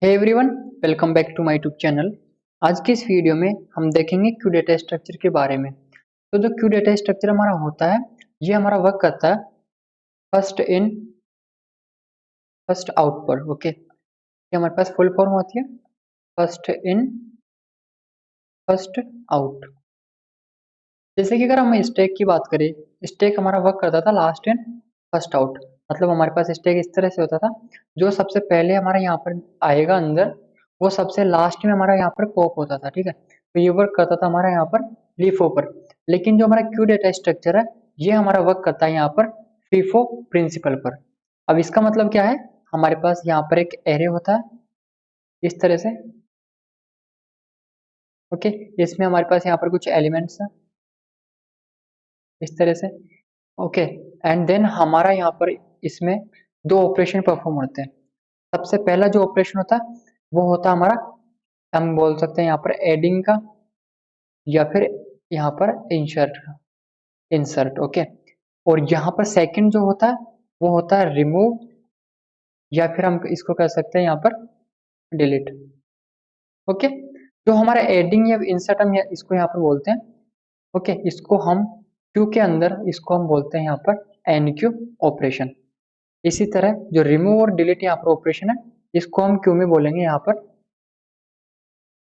Hey everyone, welcome back to my YouTube channel. आज की इस वीडियो में हम देखेंगे क्यू डेटा स्ट्रक्चर के बारे में। तो जो क्यू डेटा स्ट्रक्चर हमारा होता है, ये हमारा वर्क करता है फर्स्ट इन फर्स्ट आउट पर। ओके, ये हमारे पास फुल फॉर्म होती है फर्स्ट इन फर्स्ट आउट। जैसे कि अगर हम स्टैक की बात करें, स्टैक हमारा वर्क करता था लास्ट इन फर्स्ट आउट। मतलब हमारे पास स्टैक इस तरह से होता था, जो सबसे पहले हमारा यहाँ पर आएगा अंदर, वो सबसे लास्ट में हमारा यहाँ पर पॉप होता था। ठीक है, तो ये वर्क करता था हमारा यहाँ पर लीफो पर। लेकिन जो हमारा क्यू डेटा स्ट्रक्चर है, ये हमारा वर्क करता है यहाँ पर फीफो प्रिंसिपल पर। अब इसका मतलब क्या है, हमारे पास यहाँ पर एक एरे होता है इस तरह से। ओके, इसमें हमारे पास यहाँ पर कुछ एलिमेंट्स है इस तरह से। ओके, एंड देन हमारा यहाँ पर इसमें दो ऑपरेशन परफॉर्म होते हैं। सबसे पहला जो ऑपरेशन होता है वो होता है हमारा, हम बोल सकते हैं यहाँ पर एडिंग का, या फिर यहाँ पर इंसर्ट का, इंसर्ट। ओके, और यहाँ पर सेकंड जो होता है वो होता है रिमूव, या फिर हम इसको कह सकते हैं यहाँ पर डिलीट। ओके, जो हमारा एडिंग या इंसर्ट हम इसको यहाँ पर बोलते हैं। ओके, इसको हम क्यू के अंदर इसको हम बोलते हैं यहाँ पर एन क्यू ऑपरेशन। इसी तरह जो रिमूव और डिलीट यहाँ पर ऑपरेशन है, इसको हम क्यू में बोलेंगे यहाँ पर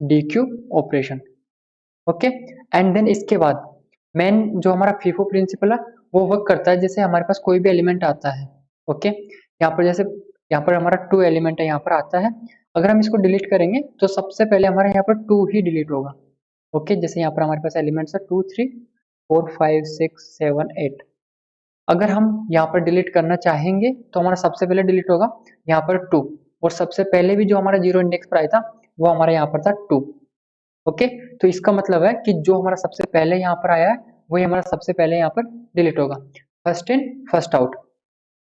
dequeue operation. Okay, and then इसके बाद मेन जो हमारा फीफो प्रिंसिपल है वो वर्क करता है जैसे हमारे पास कोई भी एलिमेंट आता है। ओके, यहाँ पर जैसे यहाँ पर हमारा टू एलिमेंट है, यहाँ पर आता है। अगर हम इसको डिलीट करेंगे तो सबसे पहले हमारे यहाँ पर टू ही डिलीट होगा। ओके, जैसे यहाँ पर हमारे पास एलिमेंट्स है 2 3 4 5 6 7 8। अगर हम यहाँ पर डिलीट करना चाहेंगे तो हमारा सबसे पहले डिलीट होगा यहाँ पर 2, और सबसे पहले भी जो हमारा जीरो इंडेक्स पर आया था वो हमारा यहाँ पर था 2। ओके, तो इसका मतलब है कि जो हमारा सबसे पहले यहाँ पर आया है वही हमारा सबसे पहले यहाँ पर डिलीट होगा, फर्स्ट इन फर्स्ट आउट।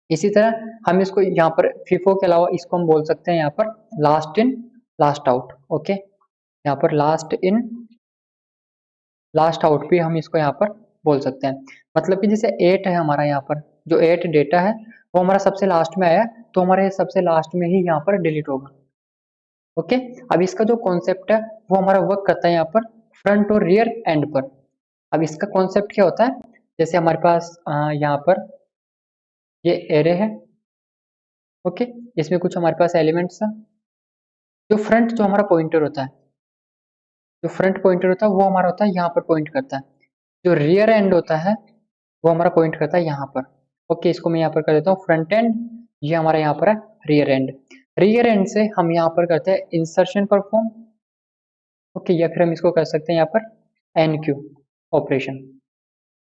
इसी तरह हम इसको यहाँ पर फीफो के अलावा इसको हम बोल सकते हैं यहाँ पर last in last out. Okay, यहाँ पर लास्ट इन लास्ट आउट भी हम इसको यहाँ पर बोल सकते हैं। मतलब कि जैसे 8 है हमारा, यहाँ पर जो 8 डेटा है वो हमारा सबसे लास्ट में आया है, तो हमारे सबसे लास्ट में ही यहाँ पर डिलीट होगा। ओके, अब इसका जो कॉन्सेप्ट है वो हमारा वर्क करता है यहाँ पर फ्रंट और रियर एंड पर। अब इसका कॉन्सेप्ट क्या होता है, जैसे हमारे पास यहाँ पर ये एरे है। ओके, इसमें कुछ हमारे पास एलिमेंट्स है। जो फ्रंट जो हमारा पॉइंटर होता है, जो फ्रंट पॉइंटर होता है वो हमारा होता है यहाँ पर पॉइंट करता है। जो रियर एंड होता है वो हमारा पॉइंट करता है यहाँ पर। ओके, इसको मैं यहाँ पर कर देता हूँ फ्रंट एंड, ये हमारा यहाँ पर है रियर एंड। रियर एंड से हम यहाँ पर करते हैं इंसर्शन परफॉर्म। ओके, या फिर हम इसको कर सकते हैं यहाँ पर एन क्यू ऑपरेशन।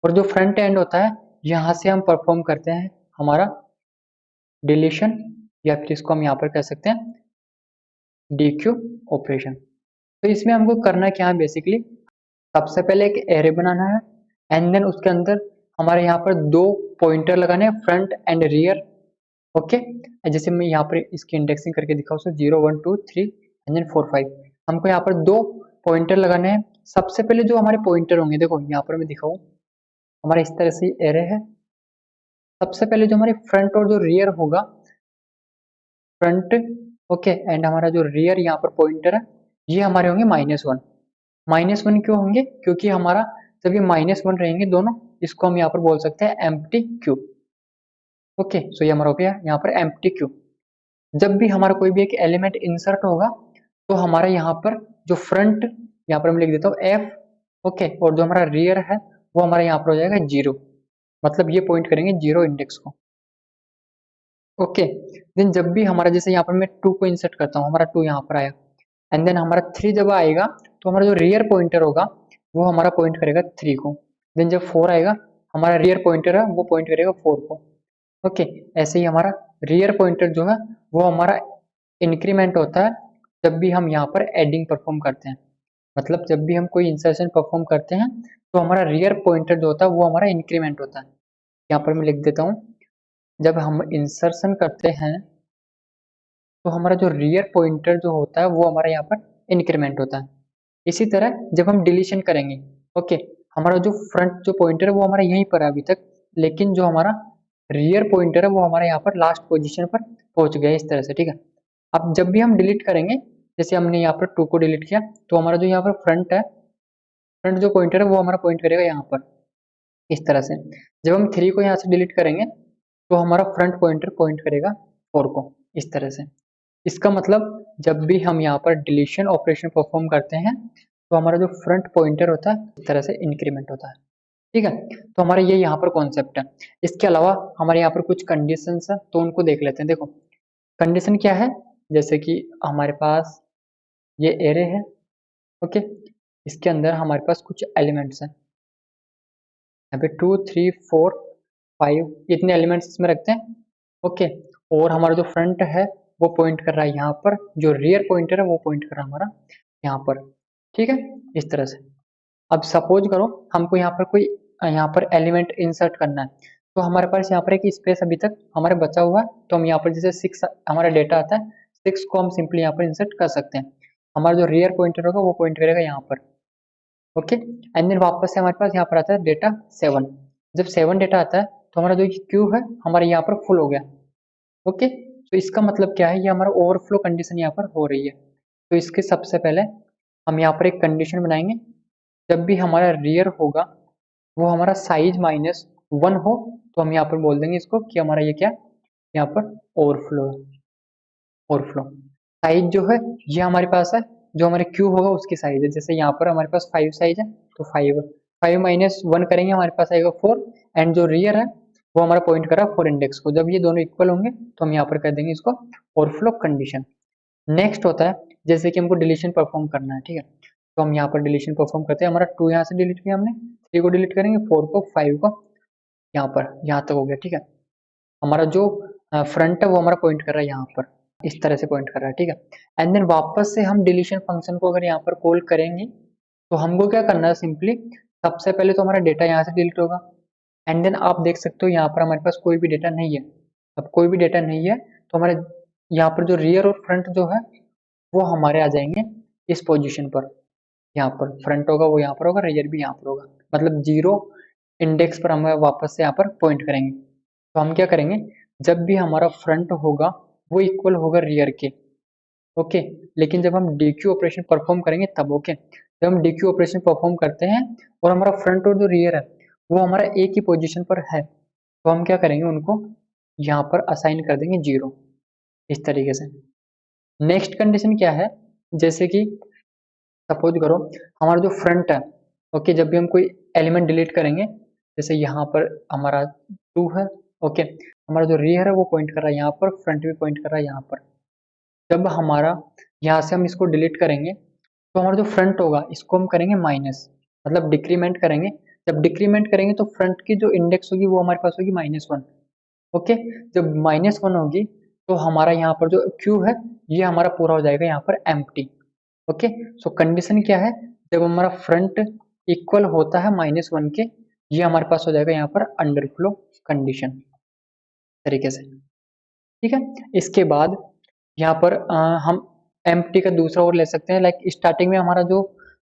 और जो फ्रंट एंड होता है यहाँ से हम परफॉर्म करते हैं हमारा डिलीशन, या फिर इसको हम यहाँ पर कह सकते हैं डी क्यू ऑपरेशन। तो इसमें हमको करना क्या है, बेसिकली सबसे पहले एक एरे बनाना है, एंड देन उसके अंदर हमारे यहाँ पर दो पॉइंटर लगाने हैं, फ्रंट एंड रियर। ओके, जैसे मैं यहाँ पर इसकी इंडेक्सिंग करके दिखाऊँ, सो 0 1 2 3 एंड देन 4 5। हमको यहाँ पर दो पॉइंटर लगाने हैं। सबसे पहले जो हमारे पॉइंटर होंगे, देखो यहाँ पर मैं दिखाऊँ, हमारा इस तरह से एरे है। सबसे पहले जो हमारे फ्रंट और जो रियर होगा, फ्रंट ओके, एंड हमारा जो रियर यहाँ पर पॉइंटर है ये हमारे होंगे -1। -1 क्यों होंगे, क्योंकि हमारा जब ये -1 रहेंगे दोनों, इसको हम यहाँ पर बोल सकते हैं एम्प्टी क्यूब। ओके, सो ये हमारा हो गया यहाँ पर एम्प्टी क्यूब। जब भी हमारा कोई भी एक एलिमेंट इंसर्ट होगा तो हमारा यहाँ पर जो फ्रंट, यहाँ पर मैं लिख देता हूँ एफ। ओके, और जो हमारा रियर है वो हमारा यहाँ पर हो जाएगा 0। मतलब ये पॉइंट करेंगे 0 इंडेक्स को। ओके, देन जब भी हमारा, जैसे यहाँ पर मैं 2 को इंसर्ट करता हूँ, हमारा 2 यहाँ पर आया, एंड देन हमारा 3 जब आएगा तो हमारा जो रियर पॉइंटर होगा वो हमारा पॉइंट करेगा 3 को। देन जब 4 आएगा, हमारा रियर पॉइंटर है वो पॉइंट करेगा 4 को। ओके, ऐसे ही हमारा रियर पॉइंटर जो है वो हमारा इंक्रीमेंट होता है जब भी हम यहाँ पर एडिंग परफॉर्म करते हैं। मतलब जब भी हम कोई इंसर्शन परफॉर्म करते हैं तो हमारा रियर पॉइंटर जो होता है वो हमारा इंक्रीमेंट होता है। यहाँ पर मैं लिख देता हूँ, जब हम इंसर्शन करते हैं तो हमारा जो रियर पॉइंटर जो होता है वो हमारा यहाँ पर इंक्रीमेंट होता है। इसी तरह जब हम डिलीशन करेंगे, ओके, हमारा जो फ्रंट जो पॉइंटर है वो हमारा यहीं पर है अभी तक, लेकिन जो हमारा रियर पॉइंटर है वो हमारे यहाँ पर लास्ट पोजीशन पर पहुंच गया इस तरह से। ठीक है, अब जब भी हम डिलीट करेंगे, जैसे हमने यहाँ पर 2 को डिलीट किया, तो हमारा जो यहाँ पर फ्रंट है, फ्रंट जो पॉइंटर है वो हमारा पॉइंट करेगा यहाँ पर, इस तरह से। जब हम 3 को यहाँ से डिलीट करेंगे तो हमारा फ्रंट पॉइंटर पॉइंट करेगा 4 को, इस तरह से। इसका मतलब जब भी हम यहाँ पर डिलीशन ऑपरेशन परफॉर्म करते हैं तो हमारा जो फ्रंट पॉइंटर होता है इस तरह से इंक्रीमेंट होता है, ठीक है। तो हमारा ये यहाँ पर कॉन्सेप्ट है। इसके अलावा हमारे यहाँ पर कुछ कंडीशंस है, तो उनको देख लेते हैं। देखो कंडीशन क्या है, जैसे कि हमारे पास ये एरे है, ओके, इसके अंदर हमारे पास कुछ एलिमेंट्स हैं, यहाँ पे 2 3 4 5 इतने एलिमेंट्स इसमें रखते हैं, ओके। और हमारा जो फ्रंट है वो पॉइंट कर रहा है यहाँ पर, जो रियर पॉइंटर है वो पॉइंट कर रहा है हमारा यहाँ पर, ठीक है, इस तरह से। अब सपोज करो हमको यहाँ पर कोई यहाँ पर एलिमेंट इंसर्ट करना है, तो हमारे पास यहाँ पर एक स्पेस अभी तक हमारे बचा हुआ है, तो हम यहाँ पर जैसे 6 हमारा डेटा आता है, 6 को हम सिंपली यहाँ पर इंसर्ट कर सकते हैं। हमारा जो रियर पॉइंटर होगा वो पॉइंट करेगा यहाँ पर, ओके। एंड देन वापस से हमारे पास यहाँ पर आता है डेटा 7। जब 7 डेटा आता है तो हमारा जो क्यू है हमारे यहाँ पर फुल हो गया, ओके। तो इसका मतलब क्या है, ये हमारा ओवरफ्लो कंडीशन यहाँ पर हो रही है। तो इसके सबसे पहले हम यहाँ पर एक कंडीशन बनाएंगे, जब भी हमारा रियर होगा वो हमारा साइज -1 हो, तो हम यहाँ पर बोल देंगे इसको कि हमारा ये क्या, यहाँ पर ओवरफ्लो है। ओवरफ्लो साइज जो है ये हमारे पास है, जो हमारे क्यू होगा उसकी साइज है। जैसे यहाँ पर हमारे पास 5 साइज है, तो 5 करेंगे हमारे पास आएगा 4, एंड जो रियर है वो हमारा पॉइंट करा 4 इंडेक्स को। जब ये दोनों इक्वल होंगे तो हम यहाँ पर कर देंगे इसको ओवरफ्लो कंडीशन। नेक्स्ट होता है जैसे कि हमको डिलीशन परफॉर्म करना है, ठीक है, तो हम यहाँ पर डिलीशन परफॉर्म करते हैं। हमारा 2 यहाँ से डिलीट किया हमने, 3 को डिलीट करेंगे, 4 को, 5 को, यहाँ पर यहाँ तक हो गया, ठीक है। हमारा जो फ्रंट है वो हमारा पॉइंट कर रहा है यहाँ पर, इस तरह से पॉइंट कर रहा है, ठीक है। एंड देन वापस से हम डिलीशन फंक्शन को अगर यहाँ पर कॉल करेंगे तो हमको क्या करना है, सिंपली सबसे पहले तो हमारा डेटा यहाँ से डिलीट होगा, एंड देन आप देख सकते हो यहाँ पर हमारे पास कोई भी डेटा नहीं है। अब कोई भी डेटा नहीं है तो हमारे यहाँ पर जो रियर और फ्रंट जो है वो हमारे आ जाएंगे इस पोजीशन पर। यहाँ पर फ्रंट होगा वो यहाँ पर होगा, रियर भी यहाँ पर होगा, मतलब 0 इंडेक्स पर हम वापस से यहाँ पर पॉइंट करेंगे। तो हम क्या करेंगे, जब भी हमारा फ्रंट होगा वो इक्वल होगा रियर के, ओके। लेकिन जब हम DQ ऑपरेशन परफॉर्म करेंगे तब, ओके, जब हम DQ ऑपरेशन परफॉर्म करते हैं और हमारा फ्रंट और जो रियर है वो हमारा एक ही पोजीशन पर है, तो हम क्या करेंगे, उनको यहाँ पर असाइन कर देंगे 0, इस तरीके से। नेक्स्ट कंडीशन क्या है, जैसे कि सपोज करो हमारा जो फ्रंट है, ओके, जब भी हम कोई एलिमेंट डिलीट करेंगे, जैसे यहाँ पर हमारा 2 है, ओके, हमारा जो रियर है वो पॉइंट कर रहा है यहाँ पर, फ्रंट भी पॉइंट कर रहा है यहाँ पर। जब हमारा यहाँ से हम इसको डिलीट करेंगे तो हमारा जो फ्रंट होगा इसको हम करेंगे माइनस, मतलब डिक्रीमेंट करेंगे। जब डिक्रीमेंट करेंगे तो फ्रंट की जो इंडेक्स होगी वो हमारे पास होगी -1, ओके। जब -1 होगी तो हमारा यहाँ पर जो क्यू है ये हमारा पूरा हो जाएगा यहाँ पर एम्प्टी, ओके। सो कंडीशन क्या है, जब हमारा फ्रंट इक्वल होता है -1 के, ये हमारे पास हो जाएगा यहाँ पर अंडरफ्लो कंडीशन तरीके से, ठीक है। इसके बाद यहाँ पर हम एम्प्टी का दूसरा और ले सकते हैं, लाइक स्टार्टिंग में हमारा जो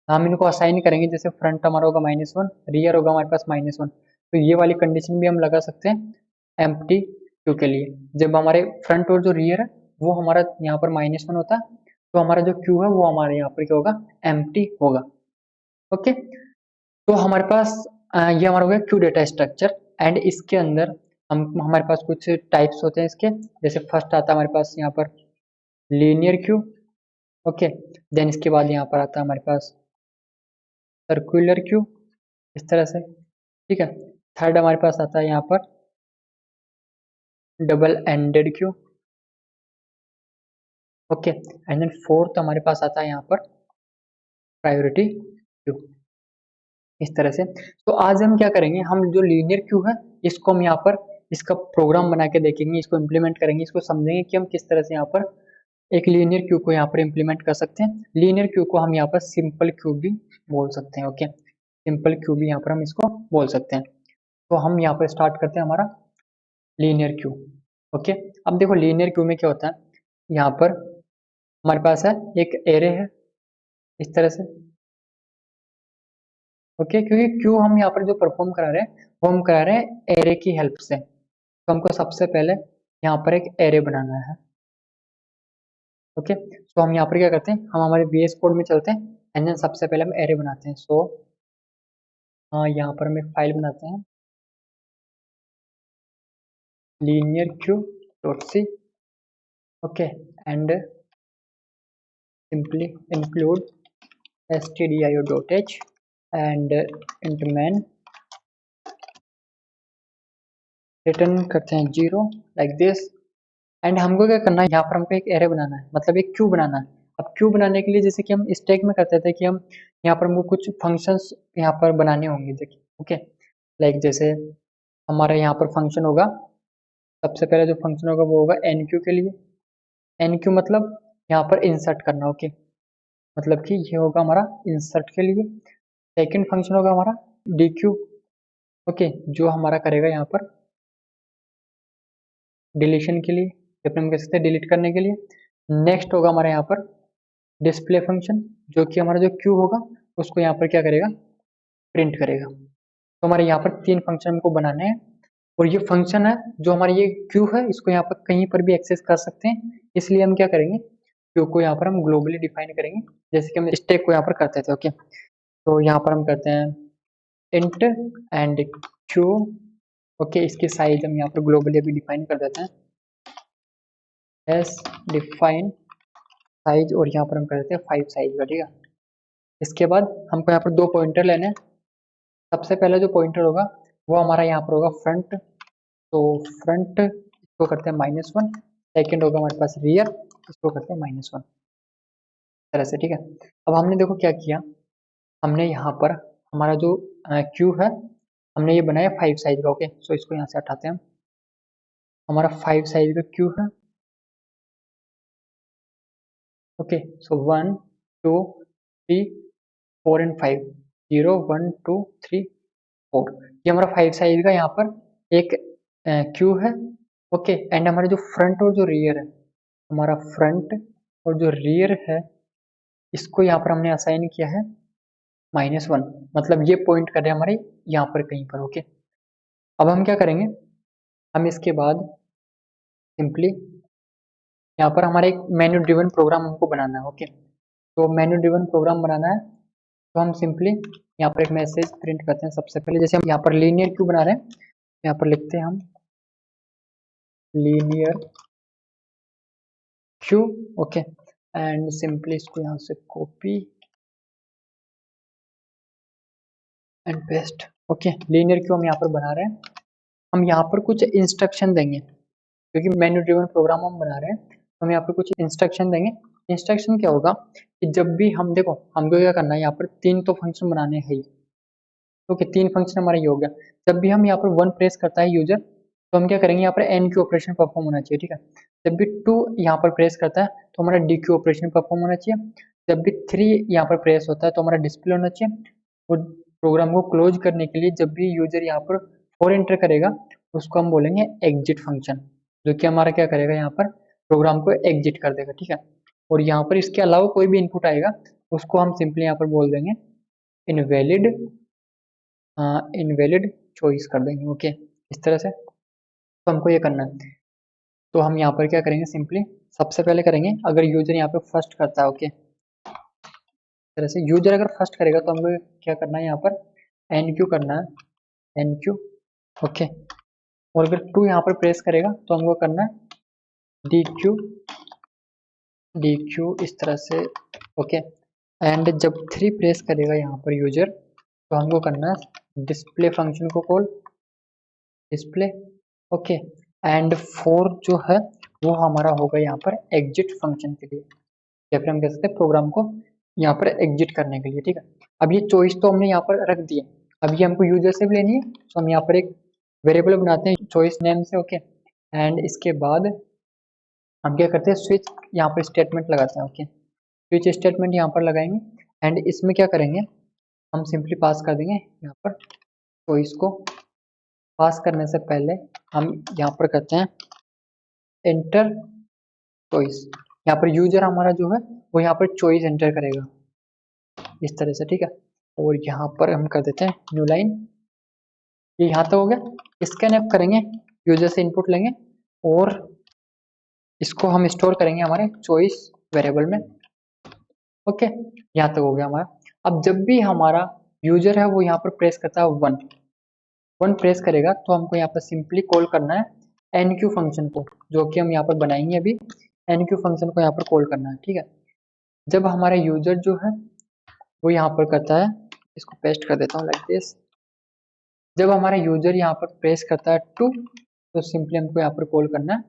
हम इनको असाइन करेंगे, जैसे फ्रंट हमारा होगा -1, रियर होगा हमारे पास -1, तो ये वाली कंडीशन भी हम लगा सकते हैं एम्प्टी क्यू के लिए। जब हमारे फ्रंट और जो रियर है वो हमारा यहाँ पर -1 होता है, तो हमारा जो क्यू है वो हमारे यहाँ पर क्या होगा, एम्प्टी होगा, ओके। तो हमारे पास ये हमारा हो गया क्यू डेटा स्ट्रक्चर। एंड इसके अंदर हम हमारे पास कुछ टाइप्स होते हैं इसके, जैसे फर्स्ट आता है हमारे पास यहाँ पर लीनियर क्यू, ओके। देन इसके बाद यहाँ पर आता है हमारे पास सर्कुलर क्यू, इस तरह से, ठीक है। थर्ड हमारे पास आता है यहाँ पर double ended queue, okay. And then fourth हमारे पास आता है यहाँ पर प्रायोरिटी क्यू, इस तरह से। तो आज हम क्या करेंगे, हम जो लीनियर क्यू है इसको हम यहाँ पर इसका प्रोग्राम बना के देखेंगे, इसको इम्प्लीमेंट करेंगे, इसको समझेंगे कि हम किस तरह से यहाँ पर एक लीनियर क्यू को यहाँ पर इम्प्लीमेंट कर सकते हैं। लीनियर क्यू को हम यहाँ पर सिंपल क्यू भी बोल सकते हैं, ओके, सिंपल क्यू भी यहाँ पर हम इसको बोल सकते हैं। तो हम यहाँ पर स्टार्ट करते हैं हमारा लीनियर क्यू, ओके। अब देखो लीनियर क्यू में क्या होता है, यहाँ पर हमारे पास है एक एरे है, इस तरह से, ओके। क्योंकि क्यू हम यहाँ पर जो परफॉर्म करा रहे हैं वो हम करा रहे हैं एरे की हेल्प से, तो हमको सबसे पहले यहाँ पर एक एरे बनाना है, ओके, सो हम यहाँ पर क्या करते हैं, हम हमारे VS कोड में चलते हैं एंड देन सबसे पहले हम एरे बनाते हैं। सो यहाँ पर हम एक फाइल बनाते हैं linearq.c, okay, and simply include stdio.h and int main, return करते हैं 0 लाइक दिस। एंड हमको क्या करना है, यहाँ पर हमको एक एरे बनाना है, मतलब एक क्यू बनाना है। अब क्यू बनाने के लिए जैसे कि हम स्टैक में करते थे कि हम यहाँ पर हमको कुछ फंक्शंस यहाँ पर बनाने होंगे, देखिए, ओके, लाइक जैसे हमारा यहाँ पर फंक्शन होगा, सबसे पहले जो फंक्शन होगा वो होगा एनक्यू के लिए। एनक्यू मतलब यहाँ पर इंसर्ट करना, ओके, मतलब कि ये होगा हमारा इंसर्ट के लिए। सेकेंड फंक्शन होगा हमारा डीक्यू, ओके, जो हमारा करेगा यहाँ पर डिलीशन के लिए, या फिर हम कह सकते हैं डिलीट करने के लिए। नेक्स्ट होगा हमारा यहाँ पर डिस्प्ले फंक्शन, जो कि हमारा जो क्यू होगा उसको यहाँ पर क्या करेगा, प्रिंट करेगा। तो हमारे यहाँ पर 3 फंक्शन हमको बनाने हैं, और ये फंक्शन है जो हमारी ये क्यू है, इसको यहाँ पर कहीं पर भी एक्सेस कर सकते हैं। इसलिए हम क्या करेंगे, क्यू को यहाँ पर हम ग्लोबली डिफाइन करेंगे, जैसे कि हम स्टैक को यहाँ पर करते थे, ओके। तो यहाँ पर हम करते हैं इंट एंड क्यू, ओके, इसकी साइज हम यहाँ पर ग्लोबली अभी डिफाइन कर देते हैं एस डिफाइन साइज, और यहाँ पर हम कर देते हैं 5 साइज का, ठीक है। इसके बाद हमको यहाँ पर 2 पॉइंटर लेने हैं। सबसे पहला जो पॉइंटर होगा वो हमारा यहाँ पर होगा फ्रंट, तो फ्रंट इसको करते हैं -1। सेकेंड होगा हमारे पास रियर, इसको करते हैं -1, तरह से, ठीक है। अब हमने देखो क्या किया, हमने यहाँ पर हमारा जो क्यू है, हमने ये बनाया 5 साइज का, ओके। सो इसको यहाँ से हटाते हैं हम, हमारा 5 साइज का क्यू है, ओके। सो 1 2 3 4 एंड 5, 0 1 2 3 4, ये हमारा 5 साइज का यहाँ पर एक क्यू है, ओके। एंड हमारा जो फ्रंट और जो रियर है, हमारा फ्रंट और जो रियर है, इसको यहाँ पर हमने असाइन किया है -1, मतलब ये पॉइंट कर रहे हैं हमारे यहाँ पर कहीं पर, ओके। अब हम क्या करेंगे, हम इसके बाद सिंपली यहाँ पर हमारा एक मेन्यू ड्रिवन प्रोग्राम हमको बनाना है, ओके। तो मेन्यू ड्रिवन प्रोग्राम बनाना है, तो हम सिंपली यहाँ पर एक मैसेज प्रिंट करते हैं। सबसे पहले जैसे हम यहाँ पर लीनियर क्यू बना रहे हैं, यहाँ पर लिखते हैं हम linear Q, okay, and simply इसको यहाँ से copy and paste, okay. Linear Q हम यहाँ पर बना रहे हैं, हम यहाँ पर कुछ इंस्ट्रक्शन देंगे, क्योंकि मेन्यू ड्रिवन प्रोग्राम हम बना रहे हैं, तो हम यहाँ पर कुछ इंस्ट्रक्शन देंगे। इंस्ट्रक्शन क्या होगा कि जब भी हम देखो, हमको क्या करना है, यहाँ पर 3 तो फंक्शन बनाने हैं ही, ओके, 3 फंक्शन हमारा ये हो गया। जब भी हम यहाँ पर 1 प्रेस करता है यूजर, तो हम क्या करेंगे, यहाँ पर एन क्यू ऑपरेशन परफॉर्म होना चाहिए, ठीक है। जब भी 2 यहाँ पर प्रेस करता है तो हमारा डी क्यू ऑपरेशन परफॉर्म होना चाहिए। जब भी 3 यहाँ पर प्रेस होता है तो हमारा डिस्प्ले होना चाहिए। और प्रोग्राम को क्लोज करने के लिए जब भी यूजर यहाँ पर 4 एंटर करेगा, उसको हम बोलेंगे एग्जिट फंक्शन, जो कि हमारा क्या करेगा, यहाँ पर प्रोग्राम को एग्जिट कर देगा, ठीक है। और यहाँ पर इसके अलावा कोई भी इनपुट आएगा, उसको हम सिंपली यहाँ पर बोल देंगे इनवैलिड, इनवैलिड चॉइस कर देंगे, ओके, इस तरह से। तो हमको ये करना है, तो हम यहाँ पर क्या करेंगे, सिंपली सबसे पहले करेंगे, अगर यूजर यहाँ पे फर्स्ट करता है, ओके, इस तरह से यूजर अगर फर्स्ट करेगा तो हमको क्या करना है, यहाँ पर एन क्यू करना है, एन क्यू, ओके। और अगर 2 यहाँ पर प्रेस करेगा तो हमको करना है डी क्यू, डी क्यू, इस तरह से, ओके। एंड जब 3 प्रेस करेगा यहाँ पर यूजर, तो हमको करना है डिस्प्ले फंक्शन को कॉल, डिस्प्ले, ओके। एंड 4 जो है वो हमारा होगा यहाँ पर एग्जिट फंक्शन के लिए, या फिर हम कह सकते हैं प्रोग्राम को यहाँ पर एग्जिट करने के लिए, ठीक है। अब ये चॉइस तो हमने यहाँ पर रख दी है, अब ये हमको यूजर से भी लेनी है, तो हम यहाँ पर एक वेरिएबल बनाते हैं चॉइस नेम से, ओके। एंड इसके बाद हम क्या करते हैं, स्विच यहाँ पर स्टेटमेंट लगाते हैं, ओके। स्विच स्टेटमेंट यहाँ पर लगाएंगे, एंड इसमें क्या करेंगे, हम सिंपली पास कर देंगे यहाँ पर चॉइस को। पास करने से पहले हम यहाँ पर करते हैं एंटर चॉइस, यहाँ पर यूजर हमारा जो है वो यहाँ पर चॉइस एंटर करेगा, इस तरह से, ठीक है। और यहाँ पर हम कर देते हैं न्यू लाइन, ये यहाँ तक हो गया। स्कैन ऐप करेंगे, यूजर से इनपुट लेंगे और इसको हम स्टोर करेंगे हमारे चॉइस वेरिएबल में। ओके, यहाँ तक हो गया हमारा। अब जब भी हमारा यूजर है वो यहाँ पर प्रेस करता है 1 प्रेस करेगा तो हमको यहाँ पर सिंपली कॉल करना है एनक्यू फंक्शन को, जो कि हम यहाँ पर बनाएंगे अभी। एनक्यू फंक्शन को यहाँ पर कॉल करना है, ठीक है। जब हमारा यूजर जो है वो यहाँ पर करता है, इसको पेस्ट कर देता हूँ लाइक दिस। जब हमारा यूजर यहाँ पर प्रेस करता है 2 तो सिंपली हमको यहाँ पर कॉल करना है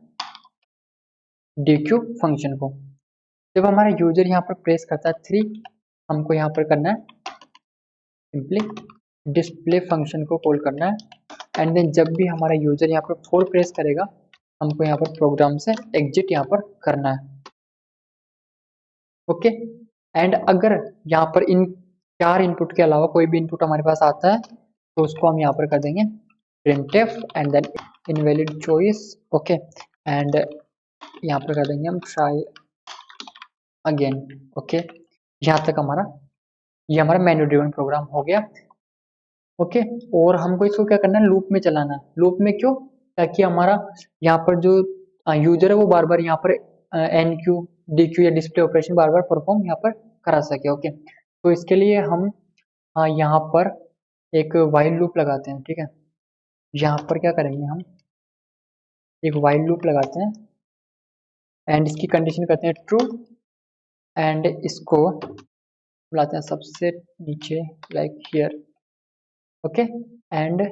डीक्यू फंक्शन को। जब हमारा यूजर यहाँ पर प्रेस करता है 3 हमको यहाँ पर करना है सिंपली डिस्प्ले फंक्शन को कॉल करना है। एंड देन जब भी हमारा यूजर यहाँ पर 4 प्रेस करेगा हमको यहाँ पर प्रोग्राम से एग्जिट यहाँ पर करना है। ओके, एंड अगर यहाँ पर इन 4 इनपुट के अलावा कोई भी इनपुट हमारे पास आता है तो उसको हम यहाँ पर कर देंगे printf and then invalid choice. Okay, and यहाँ पर कर देंगे हम ट्राई अगेन। ओके, यहाँ तक ये हमारा मेन्यू ड्रिवन प्रोग्राम हो गया। ओके, और हमको इसको क्या करना है, लूप में चलाना है। लूप में क्यों? ताकि हमारा यहाँ पर जो यूजर है वो बार बार यहाँ पर एन क्यू डी क्यू या डिस्प्ले ऑपरेशन बार बार परफॉर्म यहाँ पर करा सके। ओके, तो इसके लिए हम यहाँ पर एक वाइल लूप लगाते हैं, ठीक है। यहाँ पर क्या करेंगे, हम एक वाइल लूप लगाते हैं एंड इसकी कंडीशन करते हैं ट्रू एंड इसको बुलाते हैं सबसे नीचे लाइक हियर। ओके, एंड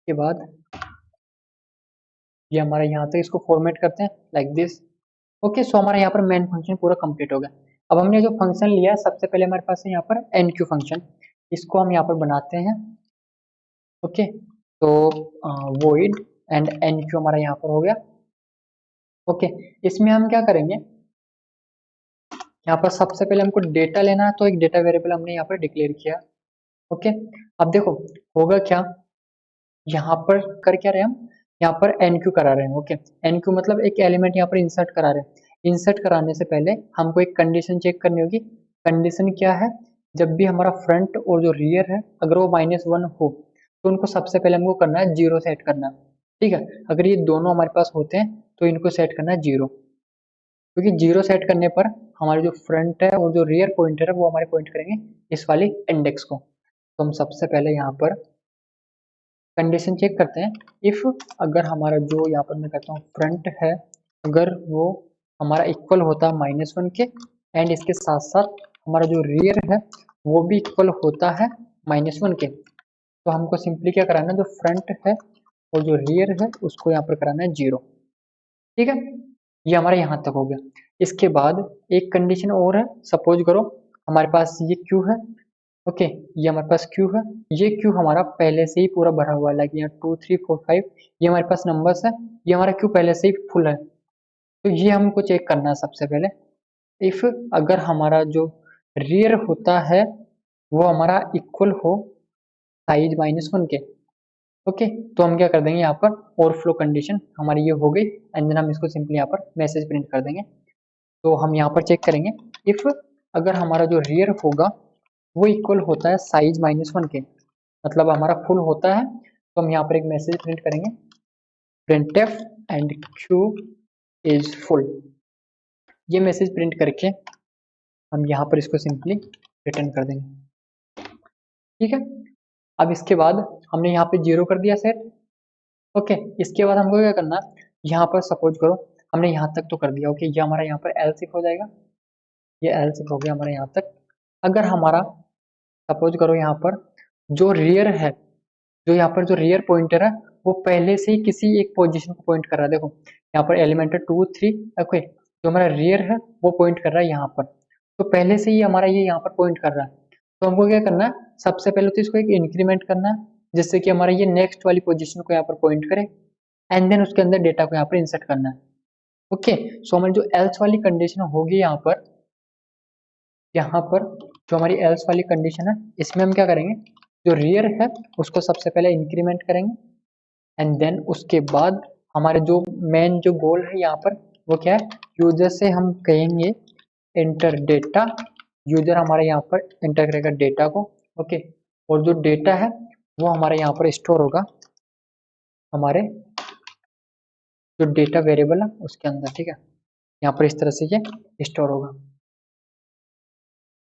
के बाद ये हमारा यहाँ तक इसको फॉर्मेट करते हैं लाइक दिस। ओके, सो हमारा यहाँ पर मेन फंक्शन पूरा कंप्लीट हो गया। अब हमने जो फंक्शन लिया है सबसे पहले हमारे पास है यहाँ पर एनक्यू फंक्शन, इसको हम यहाँ पर बनाते हैं। ओके, तो वॉइड एंड एनक्यू हमारा यहाँ पर हो गया। ओके, इसमें हम क्या करेंगे, यहाँ पर सबसे पहले हमको डेटा लेना है तो एक डेटा वेरिएबल हमने यहाँ पर डिक्लेयर किया। ओके, अब देखो होगा क्या, यहाँ पर कर क्या रहे हम, यहाँ पर एनक्यू करा रहे हैं। ओके, एनक्यू मतलब एक एलिमेंट यहाँ पर इंसर्ट करा रहे हैं। इंसर्ट कराने से पहले हमको एक कंडीशन चेक करनी होगी। कंडीशन क्या है, जब भी हमारा फ्रंट और जो रियर है अगर वो -1 हो तो उनको सबसे पहले हमको करना है 0 सेट करना, ठीक है। अगर ये दोनों हमारे पास होते हैं तो इनको सेट करना है 0, क्योंकि 0 सेट करने पर हमारे जो फ्रंट है और जो रियर पॉइंटर है वो हमारे पॉइंट करेंगे इस वाली इंडेक्स को। तो हम सबसे पहले यहाँ पर कंडीशन चेक करते हैं। इफ अगर हमारा जो यहाँ पर मैं कहता हूँ फ्रंट है अगर वो हमारा इक्वल होता है -1 के एंड इसके साथ साथ हमारा जो रियर है वो भी इक्वल होता है -1 के, तो हमको सिंपली क्या कराना है, जो फ्रंट है और जो रियर है उसको यहाँ पर कराना है 0, ठीक है। ये हमारा यहाँ तक हो गया। इसके बाद एक कंडीशन और है, सपोज करो हमारे पास ये क्यू है। ओके, ये हमारे पास क्यू है, ये क्यू हमारा पहले से ही पूरा भरा हुआ है, लाइक यहाँ 2 3 4 5 ये हमारे पास नंबर्स है, ये हमारा क्यू पहले से ही फुल है। तो ये हमको चेक करना है सबसे पहले। इफ अगर हमारा जो रियर होता है वो हमारा इक्वल हो साइज -1 के, ओके, तो हम क्या कर देंगे यहाँ पर ओवरफ्लो कंडीशन हमारी ये हो गई एंड देन हम इसको सिंपली यहाँ पर मैसेज प्रिंट कर देंगे। तो हम यहाँ पर चेक करेंगे इफ अगर हमारा जो रियर होगा वो इक्वल होता है साइज -1 के, मतलब हमारा फुल होता है, तो हम यहाँ पर एक मैसेज प्रिंट करेंगे printf and q is full. ये मैसेज प्रिंट करके हम यहाँ पर इसको सिंपली रिटर्न कर देंगे, ठीक है। अब इसके बाद हमने यहाँ पे 0 कर दिया सेट। ओके, इसके बाद हमको क्या करना, यहाँ पर सपोज करो हमने यहाँ तक तो कर दिया। ओके, ये हमारा यहाँ पर एल्स इफ हो जाएगा, ये एल्स इफ हो गया हमारा यहाँ तक। अगर हमारा सपोज करो यहाँ पर जो रियर है, जो यहाँ पर जो रियर पॉइंटर है वो पहले से ही किसी एक पोजीशन को पॉइंट कर रहा है। देखो यहाँ पर एलिमेंट है 2 3, ओके, जो हमारा रियर है वो पॉइंट कर रहा है यहाँ पर, तो पहले से ही हमारा ये यहाँ पर पॉइंट कर रहा है। तो हमको क्या करना है, सबसे पहले तो इसको एक इंक्रीमेंट करना है जिससे कि हमारा ये नेक्स्ट वाली पोजीशन को यहाँ पर पॉइंट करे एंड देन उसके अंदर डेटा को यहाँ पर इंसर्ट करना है। ओके, सो हमारी जो एल्स वाली कंडीशन होगी यहाँ पर जो हमारी एल्स वाली कंडीशन है इसमें हम क्या करेंगे, जो रियर है उसको सबसे पहले इंक्रीमेंट करेंगे एंड देन उसके बाद हमारे जो मेन जो गोल है यहाँ पर वो क्या है, यूजर से हम कहेंगे एंटर डेटा। यूजर हमारे यहाँ पर एंटर करेगा डेटा को, ओके, और जो डेटा है वो हमारे यहाँ पर स्टोर होगा हमारे जो डेटा वेरिएबल है उसके अंदर, ठीक है। यहाँ पर इस तरह से ये स्टोर होगा।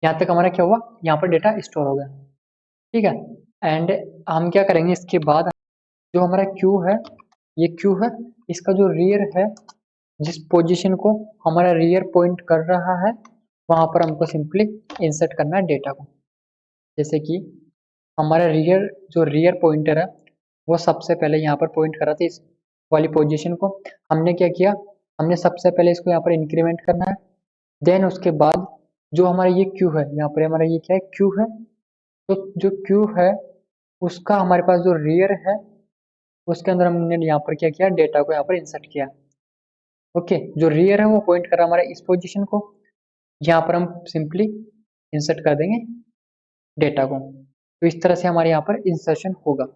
यहाँ तक हमारा क्या हुआ, यहाँ पर डेटा स्टोर हो गया, ठीक है। एंड हम क्या करेंगे इसके बाद, जो हमारा क्यू है, ये क्यू है, इसका जो रियर है, जिस पोजीशन को हमारा रियर पॉइंट कर रहा है, वहां पर हमको सिंपली इंसर्ट करना है डेटा को। जैसे कि हमारा रियर, जो रियर पॉइंटर है, वो सबसे पहले यहाँ पर पॉइंट कर रहा था इस वाली पोजीशन को। हमने क्या किया, हमने सबसे पहले इसको यहाँ पर इंक्रीमेंट करना है। देन उसके बाद जो हमारा ये क्यू है, यहाँ पर हमारा ये क्या है, क्यू है, तो जो क्यू है उसका हमारे पास जो रियर है, उसके अंदर हमने यहाँ पर क्या किया, डेटा को यहाँ पर इंसर्ट किया। ओके, जो रियर है वो पॉइंट कर रहा है हमारा इस पोजीशन को, यहाँ पर हम सिंपली इंसर्ट कर देंगे डेटा को। तो इस तरह से हमारे यहाँ पर इंसर्शन होगा।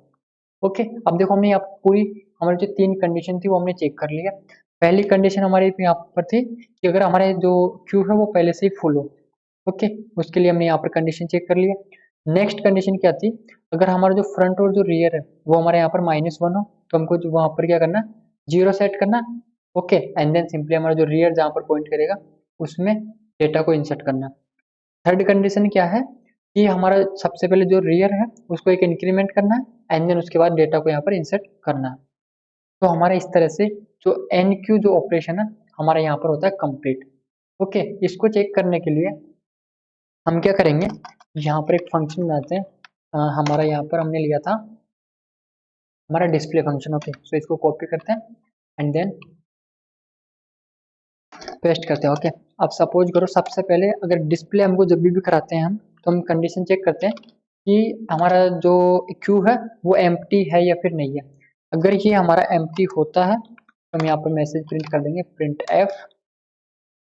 ओके, अब देखो हमने यहाँ पूरी हमारी जो 3 कंडीशन थी वो हमने चेक कर लिया। पहली कंडीशन हमारे यहाँ पर थी कि अगर हमारे जो क्यू है वो पहले से ही फुल हो। ओके, उसके लिए हमने यहाँ पर कंडीशन चेक कर लिया। नेक्स्ट कंडीशन क्या थी, अगर हमारा जो फ्रंट और जो रियर है वो हमारे यहाँ पर -1 हो, तो हमको वहां पर क्या करना, 0 सेट करना। ओके, एंड देन सिंपली हमारा जो रियर जहाँ पर पॉइंट करेगा उसमें डेटा को इंसर्ट करना। थर्ड कंडीशन क्या है कि हमारा सबसे पहले जो रियर है उसको एक इंक्रीमेंट करना है, एंड देन उसके बाद डेटा को यहाँ पर इंसर्ट करना है। तो हमारा इस तरह से जो एन क्यू जो ऑपरेशन है हमारा यहाँ पर होता है कंप्लीट। ओके, इसको चेक करने के लिए हम क्या करेंगे, यहाँ पर एक फंक्शन बनाते हैं। हमारा यहाँ पर हमने लिया था हमारा डिस्प्ले फंक्शन। ओके, सो इसको कॉपी करते हैं एंड देन पेस्ट करते हैं। ओके, अब सपोज करो सबसे पहले अगर डिस्प्ले हमको जब भी कराते हैं हम, तो हम कंडीशन चेक करते हैं कि हमारा जो क्यू है वो एम्प्टी है या फिर नहीं है। अगर ये हमारा एम्प्टी होता है तो हम यहाँ पर मैसेज प्रिंट कर देंगे, printf.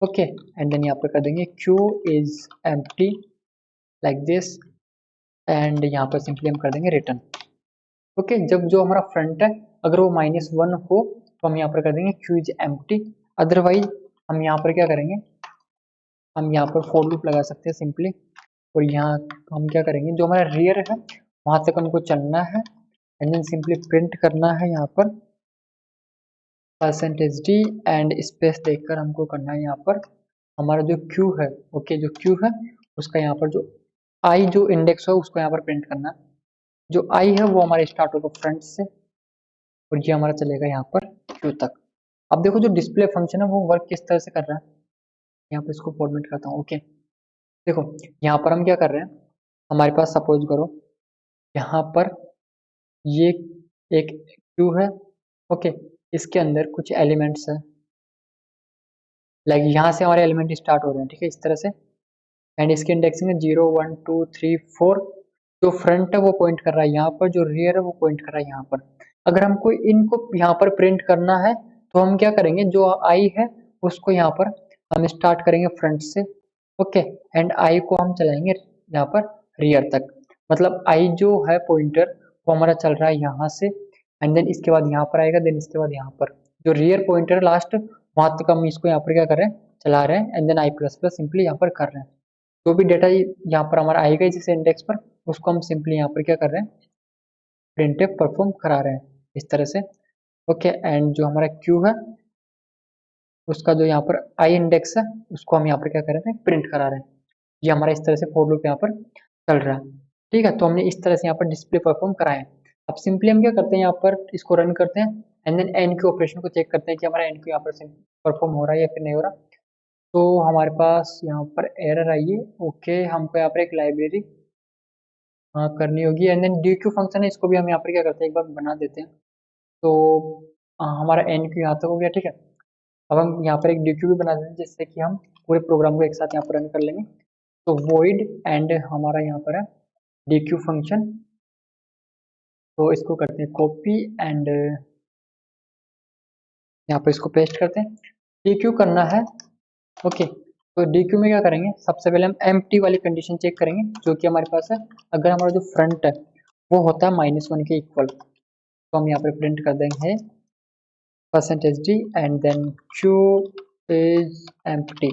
Okay, and then यहाँ पर कर देंगे queue is empty like this, and यहाँ पर सिंपली हम कर देंगे रिटर्न। ओके, जब जो हमारा फ्रंट है अगर वो -1 हो तो हम यहाँ पर कर देंगे क्यू इज एम्प्टी। अदरवाइज हम यहाँ पर क्या करेंगे, हम यहाँ पर फॉर लूप लगा सकते हैं सिंपली, और यहाँ हम क्या करेंगे, जो हमारा रियर है वहां तक हमको चलना है, एंड देन सिंपली प्रिंट करना है यहाँ पर %d एंड स्पेस देकर हमको करना है यहाँ पर हमारा जो क्यू है। ओके, जो क्यू है उसका यहाँ पर जो आई जो इंडेक्स है उसको यहाँ पर प्रिंट करना है। जो आई है वो हमारे स्टार्ट होगा फ्रंट से, और ये हमारा चलेगा यहाँ पर क्यू तक। अब देखो जो डिस्प्ले फंक्शन है वो वर्क किस तरह से कर रहा है, यहाँ पर इसको फॉर्मेट करता हूँ। ओके, देखो यहाँ पर हम क्या कर रहे हैं, हमारे पास सपोज करो यहाँ पर ये एक क्यू है। ओके, इसके अंदर कुछ एलिमेंट्स है, लाइक यहाँ से हमारे एलिमेंट स्टार्ट हो रहे हैं, ठीक है, इस तरह से, एंड इसकी इंडेक्सिंग है 0 1 2 3 4। जो फ्रंट है वो पॉइंट कर रहा है यहाँ पर, जो रियर है वो पॉइंट कर रहा है यहाँ पर। अगर हमको इनको यहाँ पर प्रिंट करना है तो हम क्या करेंगे, जो आई है उसको यहाँ पर हम स्टार्ट करेंगे फ्रंट से। ओके, एंड आई को हम चलाएंगे यहाँ पर रियर तक। मतलब आई जो है पॉइंटर वो हमारा चल रहा है यहाँ से, एंड देन इसके बाद यहाँ पर आएगा, देन इसके बाद यहाँ पर जो रियर पॉइंटर लास्ट वहां तक हम इसको यहाँ पर क्या कर रहे हैं, चला रहे हैं, एंड देन i++ सिंपली यहाँ पर कर रहे हैं। जो भी डेटा यहाँ पर हमारा आएगा जिस इंडेक्स पर, उसको हम सिंपली यहाँ पर क्या कर रहे हैं, प्रिंटफ परफॉर्म करा रहे हैं इस तरह से। ओके, एंड जो हमारा क्यू है उसका जो यहाँ पर आई इंडेक्स है उसको हम यहाँ पर क्या कर रहे हैं, प्रिंट करा रहे हैं। ये हमारा इस तरह से फॉर लूप यहाँ पर चल रहा है, ठीक है। तो हमने इस तरह से यहाँ पर डिस्प्ले परफॉर्म कराया है। अब सिंपली हम क्या करते हैं, यहाँ पर इसको रन करते हैं, एंड देन एन के ऑपरेशन को चेक करते हैं कि हमारा एन क्यू यहाँ पर परफॉर्म हो रहा है या फिर नहीं हो रहा। तो हमारे पास यहाँ पर एरर आई है। ओके, हमको यहाँ पर एक लाइब्रेरी करनी होगी, and then dequeue function है, इसको भी हम यहाँ पर क्या करते हैं, एक बार बना देते हैं। तो हमारा एन क्यू यहाँ तक हो गया, ठीक है। अब हम यहाँ पर एक डी क्यू भी बना देते हैं जिससे कि हम पूरे प्रोग्राम को एक साथ यहाँ पर रन कर लेंगे। तो वॉइड एंड हमारा यहाँ पर है डी क्यू फंक्शन, तो इसको करते हैं कॉपी एंड यहाँ पर इसको पेस्ट करते हैं। डी क्यू करना है। ओके, तो डी क्यू में क्या करेंगे, सबसे पहले हम एम्प्टी वाली कंडीशन चेक करेंगे जो कि हमारे पास है। अगर हमारा जो फ्रंट है वो होता है -1 के इक्वल, तो हम यहाँ पर प्रिंट कर देंगे %d and then queue is empty.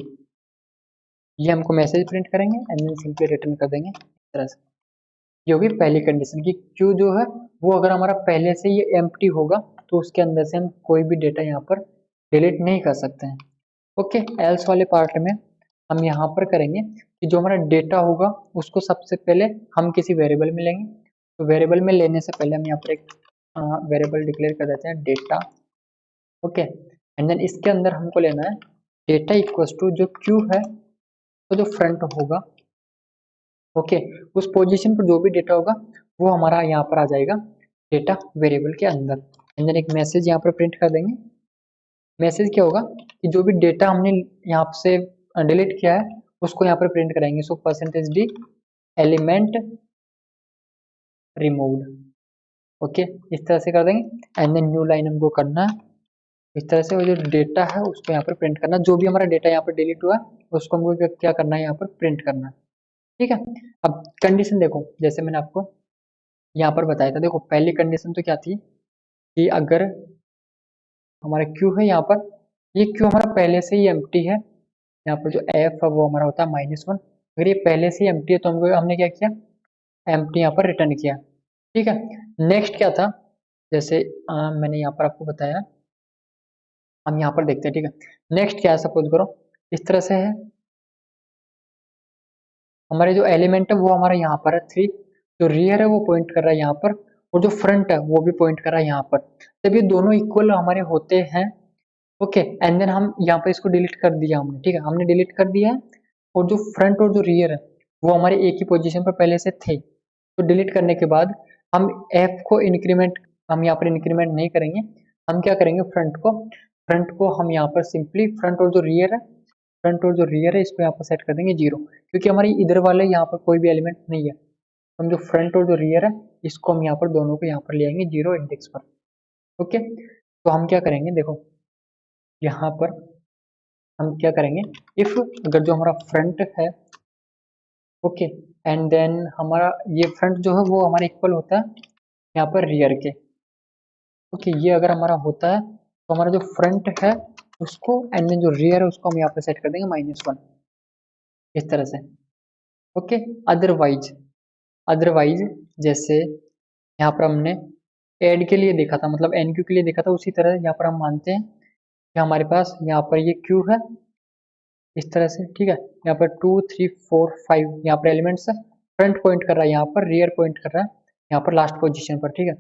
ये हमको मैसेज प्रिंट करेंगे एंड देन सिंपली रिटर्न कर देंगे इस तरह से। ये होगी पहली कंडीशन की क्यू जो है वो अगर हमारा पहले से ये एम्प्टी होगा तो उसके अंदर से हम कोई भी डेटा यहाँ पर डिलीट नहीं कर सकते हैं। ओके, एल्स वाले पार्ट में हम यहाँ पर करेंगे कि जो हमारा डेटा होगा उसको सबसे पहले हम किसी वेरिएबल में लेंगे। तो वेरिएबल में लेने से पहले हम यहाँ पर एक वेरिएबल डिक्लेयर कर देते हैं डेटा। ओके, एंड देन इसके अंदर हमको लेना है डेटा इक्वल्स टू जो क्यू है तो जो फ्रंट होगा, ओके, उस पोजीशन पर जो भी डेटा होगा वो हमारा यहाँ पर आ जाएगा डेटा वेरिएबल के अंदर। एंड देन एक मैसेज यहाँ पर प्रिंट कर देंगे। मैसेज क्या होगा कि जो भी डेटा हमने यहाँ से डिलीट किया है उसको यहाँ पर प्रिंट कराएंगे। सो %d एलिमेंट रिमूव्ड, ओके, इस तरह से कर देंगे। एंड देन न्यू लाइन हमको करना है इस तरह से, वो जो डेटा है उसको यहाँ पर प्रिंट करना, जो भी हमारा डेटा यहाँ पर डिलीट हुआ उसको हमको क्या करना है, यहाँ पर प्रिंट करना है। ठीक है, अब कंडीशन देखो, जैसे मैंने आपको यहाँ पर बताया था, देखो पहली कंडीशन तो क्या थी कि अगर हमारा क्यू है यहाँ पर, ये क्यू हमारा पहले से ही एम्प्टी है, यहाँ पर जो एफ है वो हमारा होता है -1। अगर ये पहले से ही एम्प्टी है तो हमने क्या किया, एम्प्टी यहाँ पर रिटर्न किया। ठीक है, नेक्स्ट क्या था, जैसे मैंने यहाँ पर आपको बताया, हम यहाँ पर देखते हैं। ठीक है, नेक्स्ट क्या है, सपोज करो इस तरह से है, हमारे जो एलिमेंट है वो हमारा यहाँ पर है 3, जो रियर है वो पॉइंट कर रहा है यहाँ पर, और जो फ्रंट है वो भी पॉइंट कर रहा है यहाँ पर। जब ये दोनों इक्वल हमारे होते हैं, ओके, एंड देन हम यहाँ पर इसको डिलीट कर दिया हमने। ठीक है, हमने डिलीट कर दिया है, और जो फ्रंट और जो रियर है वो हमारे एक ही पोजीशन पर पहले से थे। तो डिलीट करने के बाद हम एफ को इंक्रीमेंट, हम यहाँ पर इंक्रीमेंट नहीं करेंगे, हम क्या करेंगे, फ्रंट को हम यहाँ पर सिंपली फ्रंट और जो रियर है, इसको यहाँ पर सेट कर देंगे 0, क्योंकि हमारी इधर वाले यहाँ पर कोई भी एलिमेंट नहीं है। हम जो फ्रंट और जो रियर है इसको हम यहाँ पर दोनों को यहाँ पर ले आएंगे 0 इंडेक्स पर। ओके, तो हम क्या करेंगे, देखो यहाँ पर हम क्या करेंगे, इफ अगर जो हमारा फ्रंट है, ओके, एंड देन हमारा ये फ्रंट जो है वो हमारा इक्वल होता है यहाँ पर रियर के, ओके, ये अगर हमारा होता है तो हमारा जो फ्रंट है उसको, एंड देन जो रियर है उसको हम यहाँ पर सेट कर देंगे -1 इस तरह से। ओके, अदरवाइज जैसे यहाँ पर हमने ऐड के लिए देखा था, मतलब NQ के लिए देखा था, उसी तरह यहाँ पर हम मानते हैं कि हमारे पास यहाँ पर ये Q है इस तरह से। ठीक है, यहाँ पर 2 3 4 5 यहाँ पर एलिमेंट्स है, फ्रंट पॉइंट कर रहा है यहाँ पर, रियर पॉइंट कर रहा है यहाँ पर लास्ट पोजीशन पर। ठीक है,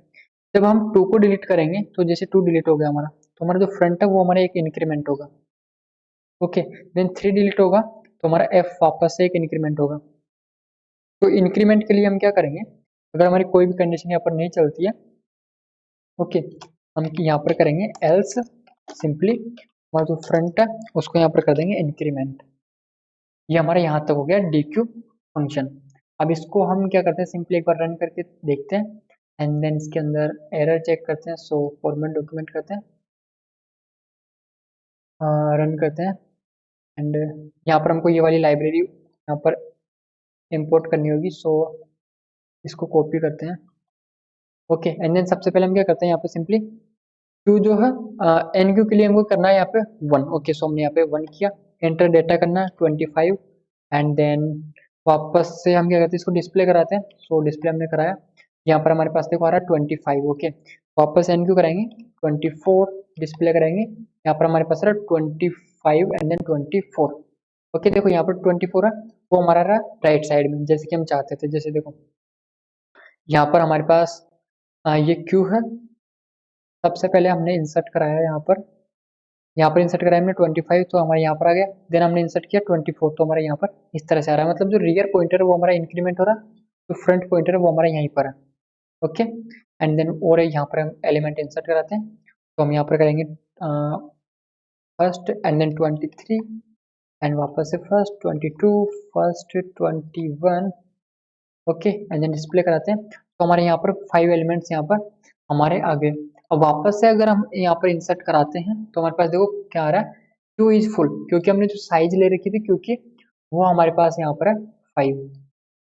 जब हम 2 को डिलीट करेंगे तो जैसे 2 डिलीट हो गया हमारा, तो हमारा जो फ्रंट है वो हमारा एक इंक्रीमेंट होगा। ओके, देन 3 डिलीट होगा तो हमारा F वापस से एक इंक्रीमेंट होगा। तो इंक्रीमेंट के लिए हम क्या करेंगे, अगर हमारी कोई भी कंडीशन यहाँ पर नहीं चलती है, ओके, हम यहाँ पर करेंगे एल्स, सिंपली हमारा जो फ्रंट है उसको यहाँ पर कर देंगे इंक्रीमेंट। ये हमारा यहाँ तक हो गया DQ फंक्शन। अब इसको हम क्या करते हैं, सिंपली एक बार रन करके देखते हैं, एंड देन इसके अंदर एरर चेक करते हैं। सो फॉर्मेट डॉक्यूमेंट करते हैं, रन करते हैं, एंड यहाँ पर हमको ये वाली लाइब्रेरी यहाँ पर इंपोर्ट करनी होगी। सो इसको कॉपी करते हैं, ओके, एंड देन सबसे पहले हम क्या करते हैं, यहाँ पे सिंपली क्यू जो है NQ के लिए हमको करना है यहाँ पे 1। ओके, सो हमने यहाँ पे 1 किया, एंटर डेटा करना है 25, एंड देन वापस से हम क्या करते हैं, इसको डिस्प्ले कराते हैं। सो डिस्प्ले हमने कराया, यहाँ पर हमारे पास देखो आ रहा है 25। ओके, वापस NQ कराएंगे 24, डिस्प्ले कराएंगे, यहाँ पर हमारे पास आ रहा है 25 एंड देन 24। ओके, देखो यहाँ पर 24 है, वो हमारा रहा राइट साइड में जैसे कि हम चाहते थे। जैसे देखो यहाँ पर हमारे पास ये क्यू है, सबसे पहले हमने इंसर्ट कराया यहाँ पर इंसर्ट कराया हमने 25, तो हमारे यहाँ पर आ गया। देन हमने इंसर्ट किया 24, तो हमारे यहाँ पर इस तरह से आ रहा है, मतलब जो रियर पॉइंटर है वो हमारा इंक्रीमेंट हो रहा है, जो फ्रंट पॉइंटर है वो हमारा यहीं पर है। ओके, एंड देन और यहाँ पर हम एलिमेंट इंसर्ट कराते हैं, तो हम यहाँ पर करेंगे फर्स्ट एंड देन 23, एंड वापस से first 22, first 21, okay, and then display कराते हैं। तो हमारे यहाँ पर 5 एलिमेंट्स यहाँ पर हमारे आ गए। अब वापस से अगर हम यहाँ पर इंसर्ट कराते हैं तो हमारे पास देखो क्या आ रहा है, क्यू इज फुल, क्योंकि हमने जो साइज ले रखी थी क्योंकि वो हमारे पास यहाँ पर है 5।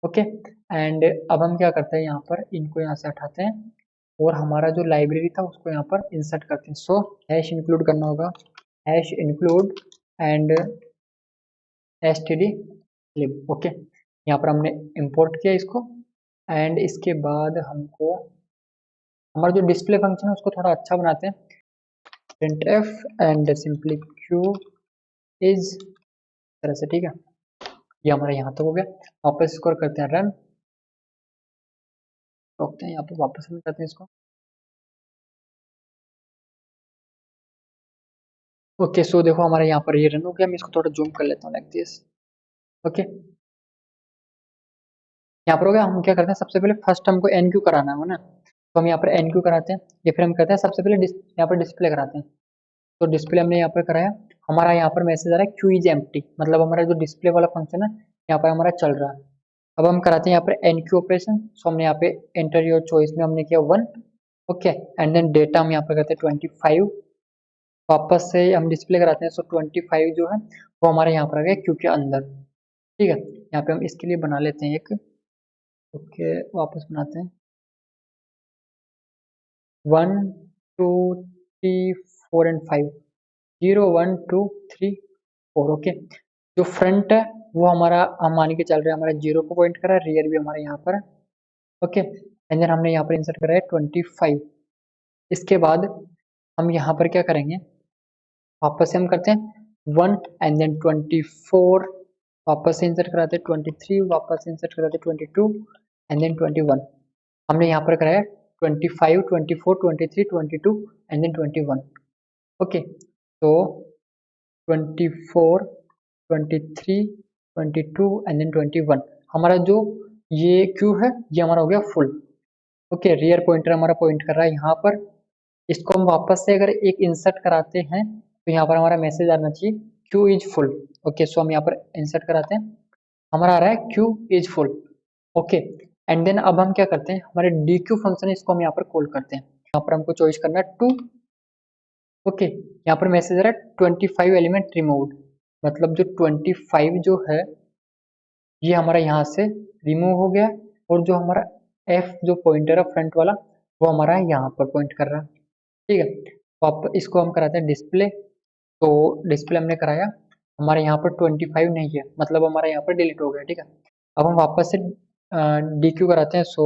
ओके, एंड अब हम क्या करते हैं, यहाँ पर इनको यहाँ से हटाते हैं और हमारा जो लाइब्रेरी था उसको यहाँ पर इंसर्ट करते हैं। सो हैश इंक्लूड करना होगा, hash include and std okay, यहाँ पर हमने इंपोर्ट किया इसको, एंड इसके बाद हमको हमारा जो डिस्प्ले फंक्शन है उसको थोड़ा अच्छा बनाते हैं, printf and simply q is तरह से, ठीक है। ये हमारा यहाँ तक हो गया। वापस इसको करते हैं रन, रोकते हैं यहाँ पे, वापस रन करते हैं इसको। ओके सो देखो हमारे यहाँ पर ये रन हो गया। मैं इसको थोड़ा जूम कर लेता हूँ लाइक दिस। ओके यहाँ पर हो गया। हम क्या करते हैं, सबसे पहले फर्स्ट हमको एन क्यू कराना है ना, तो हम यहाँ पर एन क्यू कराते हैं। या फिर हम कहते हैं सबसे पहले यहाँ पर डिस्प्ले कराते हैं। तो डिस्प्ले हमने यहाँ पर कराया। हमारा यहाँ पर मैसेज आ रहा है क्यू इज एम्प्टी, मतलब हमारा जो डिस्प्ले वाला फंक्शन है यहाँ पर हमारा चल रहा है। अब हम कराते हैं यहाँ पर एन क्यू ऑपरेशन। सो हमने यहाँ पे एंटर योर चॉइस में हमने किया 1। ओके एंड देन डेटा हम यहाँ पर करते हैं 25। वापस से हम डिस्प्ले कराते हैं। सो 25 जो है वो हमारे यहाँ पर आ गया क्यू के अंदर, ठीक है। यहाँ पे हम इसके लिए बना लेते हैं एक। ओके वापस बनाते हैं 1 2 3 4 एंड 5, 0 1 2 3 4। ओके जो फ्रंट है वो हमारा, हम मान के चल रहे हैं हमारा 0 को पॉइंट कर रहा है, रियर भी हमारे यहाँ पर। ओके एंड देन हमने यहाँ पर इंसर्ट करा है 25। इसके बाद हम यहाँ पर क्या करेंगे, वापस से हम करते हैं 1 एंड देन 24, वापस से इंसर्ट कराते हैं 23, वापस से इंसर्ट कराते हैं 22 एंड देन 21। हमने यहाँ पर कराया 25 24 23 22 एंड देन 21। ओके तो 24 23 22 एंड देन 21 हमारा जो ये क्यू है ये हमारा हो गया फुल। ओके रियर पॉइंटर हमारा पॉइंट कर रहा है यहाँ पर। इसको हम वापस से अगर एक इंसर्ट कराते हैं तो यहाँ पर हमारा मैसेज आना चाहिए Q is full. Okay so हम यहाँ पर इंसर्ट कराते हैं, हमारा आ रहा है queue is full. Okay and then अब हम क्या करते हैं, हमारे डी क्यू फंक्शन है इसको हम यहाँ पर कॉल करते हैं। यहाँ पर हमको चॉइस करना है 2। ओके यहाँ पर मैसेज आ रहा है 25 एलिमेंट रिमूव्ड, मतलब जो 25 जो है ये हमारा यहाँ से रिमूव हो गया। और जो हमारा एफ जो पॉइंटर है फ्रंट वाला वो हमारा यहाँ पर पॉइंट कर रहा है, ठीक है। तो आप इसको हम कराते हैं डिस्प्ले। तो डिस्प्ले हमने कराया, हमारे यहाँ पर 25 नहीं है, मतलब हमारा यहाँ पर डिलीट हो गया, ठीक है। अब हम वापस से डी क्यू कराते हैं। सो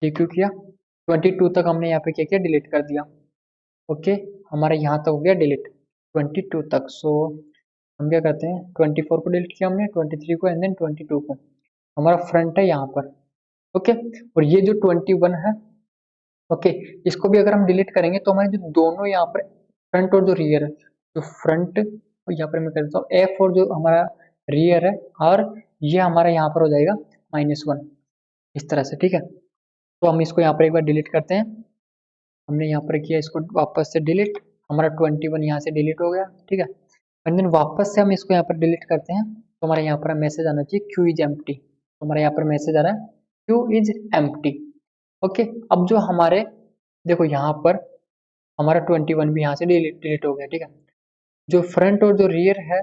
डी क्यू किया 22 तक हमने यहाँ पे क्या किया, डिलीट कर दिया। ओके हमारा यहाँ तक हो गया डिलीट 22 तक। सो हम क्या करते हैं 24 को डिलीट किया हमने, 23 को एंड देन 22 को। हमारा फ्रंट है यहाँ पर। ओके और ये जो 21 है, ओके इसको भी अगर हम डिलीट करेंगे तो हमारे जो दोनों यहाँ पर फ्रंट और जो रियर है, जो फ्रंट यहाँ पर मैं करता हूँ एफ और जो हमारा रियर है और ये हमारा यहाँ पर हो जाएगा -1 इस तरह से, ठीक है। तो हम इसको यहाँ पर एक बार डिलीट करते हैं। हमने यहाँ पर किया इसको वापस से डिलीट, हमारा 21 यहाँ से डिलीट हो गया, ठीक है। एंड देन वापस से हम इसको यहाँ पर डिलीट करते हैं तो हमारे यहाँ पर मैसेज आना चाहिए क्यू इज एम्प्टी। तो हमारे यहाँ पर मैसेज आ रहा है क्यू इज एम्प्टी। ओके अब जो हमारे देखो यहाँ पर हमारा 21 भी यहाँ से डिलीट हो गया, ठीक है। जो फ्रंट और जो रियर है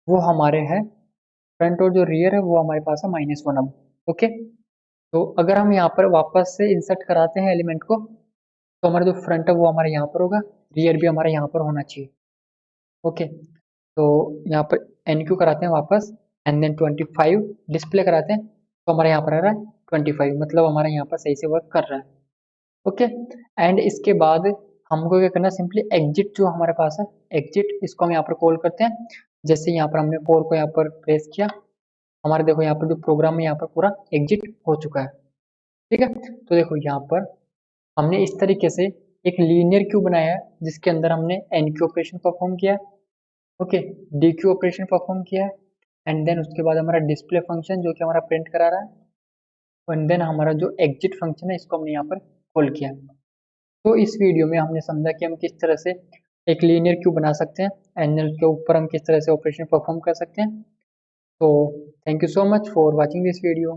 वो हमारे हैं, फ्रंट और जो रियर है वो हमारे पास है -1 अब। ओके तो अगर हम यहाँ पर वापस से इंसर्ट कराते हैं एलिमेंट को तो हमारा जो फ्रंट है वो हमारे यहाँ पर होगा, रियर भी हमारे यहाँ पर होना चाहिए। ओके तो यहाँ पर एन क्यू कराते हैं वापस एंड देन 25 डिस्प्ले कराते हैं तो हमारे यहाँ पर आ रहा है 25, मतलब हमारे यहाँ पर सही से वर्क कर रहा है। ओके एंड इसके बाद हमको क्या करना है, सिंपली एग्जिट जो हमारे पास है एग्जिट, इसको हम यहाँ पर कॉल करते हैं। जैसे यहाँ पर हमने कोड को यहाँ पर प्रेस किया, हमारे देखो यहाँ पर जो प्रोग्राम है यहाँ पर पूरा एग्जिट हो चुका है, ठीक है। तो देखो यहाँ पर हमने इस तरीके से एक लीनियर क्यू बनाया है जिसके अंदर हमने एन क्यू ऑपरेशन परफॉर्म किया है, okay D Q operation perform किया है एंड देन उसके बाद हमारा डिस्प्ले फंक्शन जो कि हमारा प्रिंट करा रहा है एंड देन हमारा जो एग्जिट फंक्शन है इसको हमने यहाँ पर कॉल किया। तो इस वीडियो में हमने समझा कि हम किस तरह से एक लीनियर क्यू बना सकते हैं एंड के ऊपर हम किस तरह से ऑपरेशन परफॉर्म कर सकते हैं। तो thank you so much for watching this video.